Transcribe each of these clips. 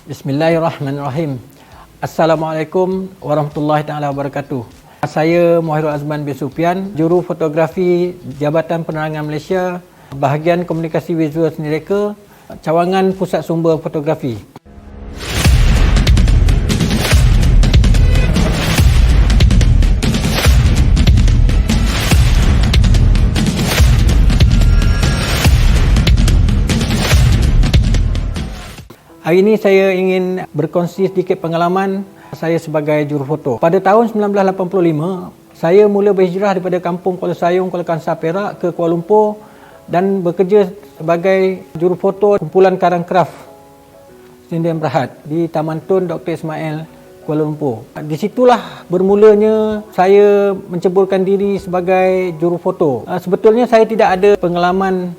Bismillahirrahmanirrahim. Assalamualaikum warahmatullahi taala wabarakatuh. Saya Muhairul Azman bin Sufian, juru fotografi Jabatan Penerangan Malaysia, bahagian komunikasi visual seni reka, cawangan Pusat Sumber Fotografi. Hari ini saya ingin berkongsi sedikit pengalaman saya sebagai jurufoto. Pada tahun 1985, saya mula berhijrah daripada kampung Kuala Sayong, Kuala Kangsar, Perak ke Kuala Lumpur dan bekerja sebagai jurufoto kumpulan Karang Kraft Sdn Bhd di Taman Tun Dr. Ismail, Kuala Lumpur. Di situlah bermulanya saya menceburkan diri sebagai jurufoto. Sebetulnya saya tidak ada pengalaman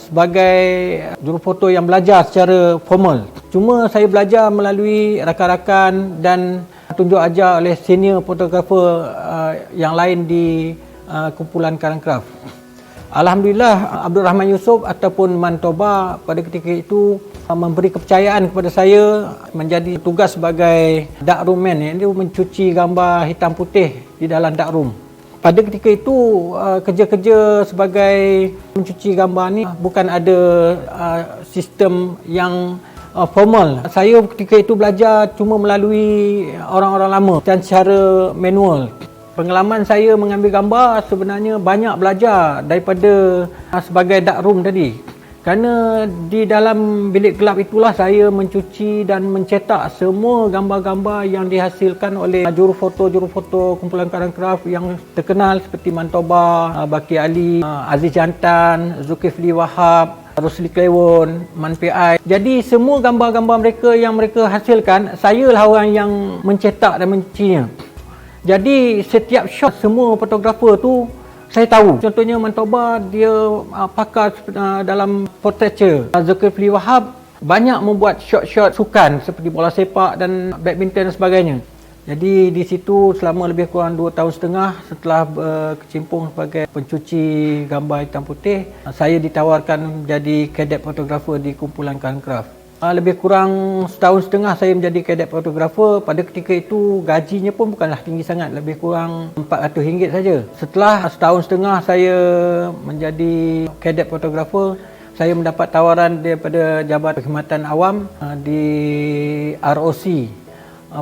sebagai jurufoto yang belajar secara formal. Cuma saya belajar melalui rakan-rakan dan tunjuk ajar oleh senior fotografer yang lain di kumpulan Karang Kraft. Alhamdulillah, Abdul Rahman Yusof ataupun Man Toba pada ketika itu memberi kepercayaan kepada saya menjadi tugas sebagai darkroom man, iaitu mencuci gambar hitam putih di dalam darkroom. Pada ketika itu, kerja-kerja sebagai mencuci gambar ni bukan ada sistem yang formal. Saya ketika itu belajar cuma melalui orang-orang lama dan secara manual. Pengalaman saya mengambil gambar sebenarnya banyak belajar daripada sebagai darkroom tadi. Kerana di dalam bilik gelap itulah saya mencuci dan mencetak semua gambar-gambar yang dihasilkan oleh jurufoto kumpulan Karang Kraft yang terkenal seperti Man Toba, Baki Ali, Aziz Jantan, Zulkifli Wahab, Rosli Klewon, Man PI. Jadi semua gambar-gambar mereka yang mereka hasilkan, saya lah orang yang mencetak dan mencucinya. Jadi setiap shot semua fotografer tu saya tahu. Contohnya Man Toba, dia pakar dalam portraiture. Zulkifli Wahab banyak membuat shot-shot sukan seperti bola sepak dan badminton dan sebagainya. Jadi di situ selama lebih kurang 2 tahun setengah setelah berkecimpung sebagai pencuci gambar hitam putih, saya ditawarkan menjadi kadet fotografer di kumpulan Karang Kraft. Lebih kurang setahun setengah saya menjadi kadet fotografer. Pada ketika itu gajinya pun bukanlah tinggi sangat, lebih kurang RM400 saja. Setelah setahun setengah saya menjadi kadet fotografer, saya mendapat tawaran daripada Jabatan Perkhidmatan Awam di ROC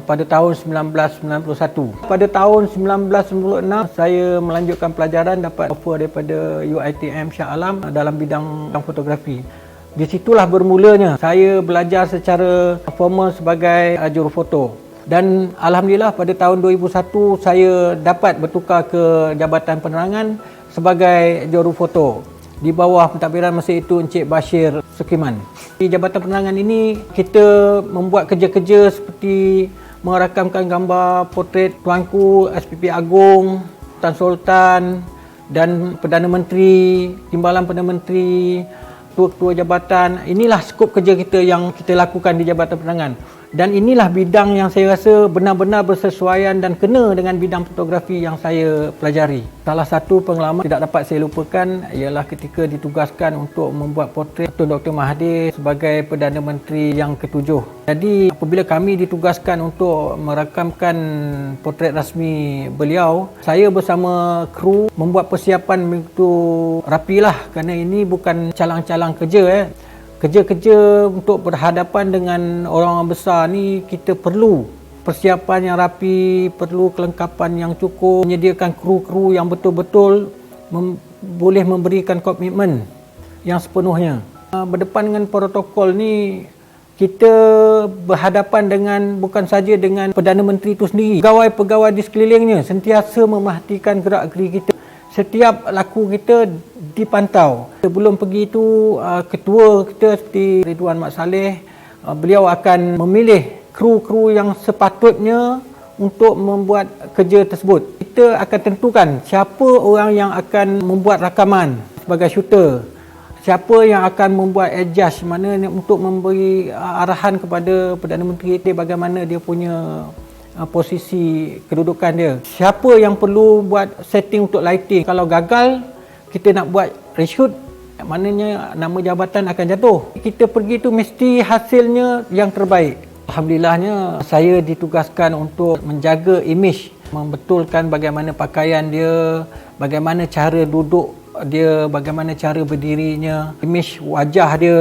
pada tahun 1991. Pada tahun 1996 saya melanjutkan pelajaran, dapat offer daripada UiTM Shah Alam dalam bidang fotografi. Di situlah bermulanya saya belajar secara formal sebagai jurufoto. Dan alhamdulillah pada tahun 2001 saya dapat bertukar ke Jabatan Penerangan sebagai jurufoto di bawah pentadbiran masa itu Encik Bashir Sukiman. Di Jabatan Penerangan ini kita membuat kerja-kerja seperti merakamkan gambar potret Tuanku SPP Agong, Tan Sultan dan Perdana Menteri, Timbalan Perdana Menteri, ketua jabatan. Inilah skop kerja kita yang kita lakukan di Jabatan Penerangan. Dan inilah bidang yang saya rasa benar-benar bersesuaian dan kena dengan bidang fotografi yang saya pelajari. Salah satu pengalaman tidak dapat saya lupakan ialah ketika ditugaskan untuk membuat potret Tun Dr. Mahathir sebagai Perdana Menteri yang ke-7. Jadi apabila kami ditugaskan untuk merakamkan potret rasmi beliau, saya bersama kru membuat persiapan begitu rapilah kerana ini bukan calang-calang kerja. Kerja-kerja untuk berhadapan dengan orang-orang besar ni kita perlu persiapan yang rapi, perlu kelengkapan yang cukup, menyediakan kru-kru yang betul-betul boleh memberikan komitmen yang sepenuhnya. Berdepan dengan protokol ni kita berhadapan dengan bukan saja dengan Perdana Menteri itu sendiri, pegawai-pegawai di sekelilingnya sentiasa memerhatikan gerak-geri kita. Setiap laku kita dipantau. Sebelum pergi itu, ketua kita seperti Ridwan Mat Saleh, beliau akan memilih kru-kru yang sepatutnya untuk membuat kerja tersebut. Kita akan tentukan siapa orang yang akan membuat rakaman sebagai shooter, siapa yang akan membuat adjust, mana untuk memberi arahan kepada Perdana Menteri bagaimana dia punya posisi kedudukan dia. Siapa yang perlu buat setting untuk lighting. Kalau gagal, kita nak buat reshoot, maknanya nama jabatan akan jatuh. Kita pergi tu mesti hasilnya yang terbaik. Alhamdulillahnya saya ditugaskan untuk menjaga imej, membetulkan bagaimana pakaian dia, bagaimana cara duduk dia, bagaimana cara berdirinya, imej wajah dia,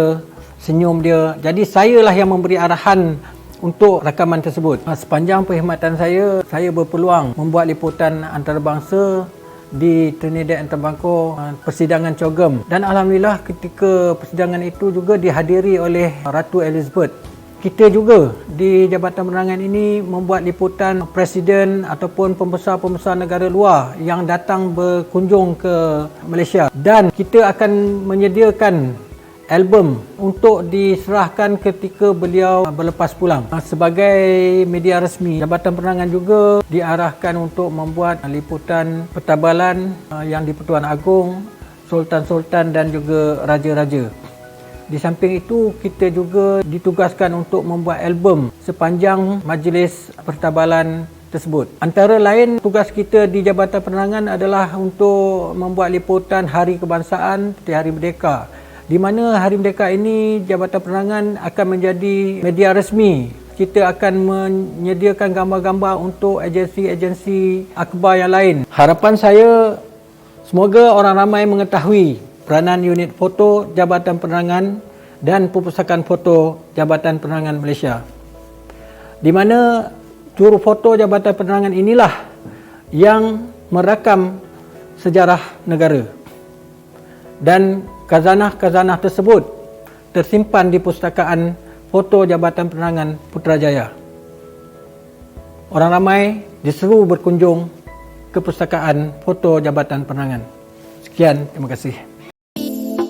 senyum dia. Jadi sayalah yang memberi arahan untuk rakaman tersebut. Sepanjang perkhidmatan saya berpeluang membuat liputan antarabangsa di Trinidad and Tobago, persidangan COGEM. Dan alhamdulillah ketika persidangan itu juga dihadiri oleh Ratu Elizabeth. Kita juga di Jabatan Penerangan ini membuat liputan presiden ataupun pembesar-pembesar negara luar yang datang berkunjung ke Malaysia. Dan kita akan menyediakan album untuk diserahkan ketika beliau berlepas pulang. Sebagai media resmi, Jabatan Penerangan juga diarahkan untuk membuat liputan pertabalan yang di-Pertuan Agong, sultan-sultan dan juga raja-raja. Di samping itu, kita juga ditugaskan untuk membuat album sepanjang majlis pertabalan tersebut. Antara lain, tugas kita di Jabatan Penerangan adalah untuk membuat liputan Hari Kebangsaan seperti Hari Merdeka, di mana Hari Merdeka ini Jabatan Penerangan akan menjadi media resmi. Kita akan menyediakan gambar-gambar untuk agensi-agensi akhbar yang lain. Harapan saya, semoga orang ramai mengetahui peranan unit foto Jabatan Penerangan dan Perpustakaan Foto Jabatan Penerangan Malaysia, di mana juru foto Jabatan Penerangan inilah yang merakam sejarah negara. Dan khazanah-khazanah tersebut tersimpan di Perpustakaan Foto Jabatan Penerangan Putrajaya. Orang ramai diseru berkunjung ke Perpustakaan Foto Jabatan Penerangan. Sekian, terima kasih.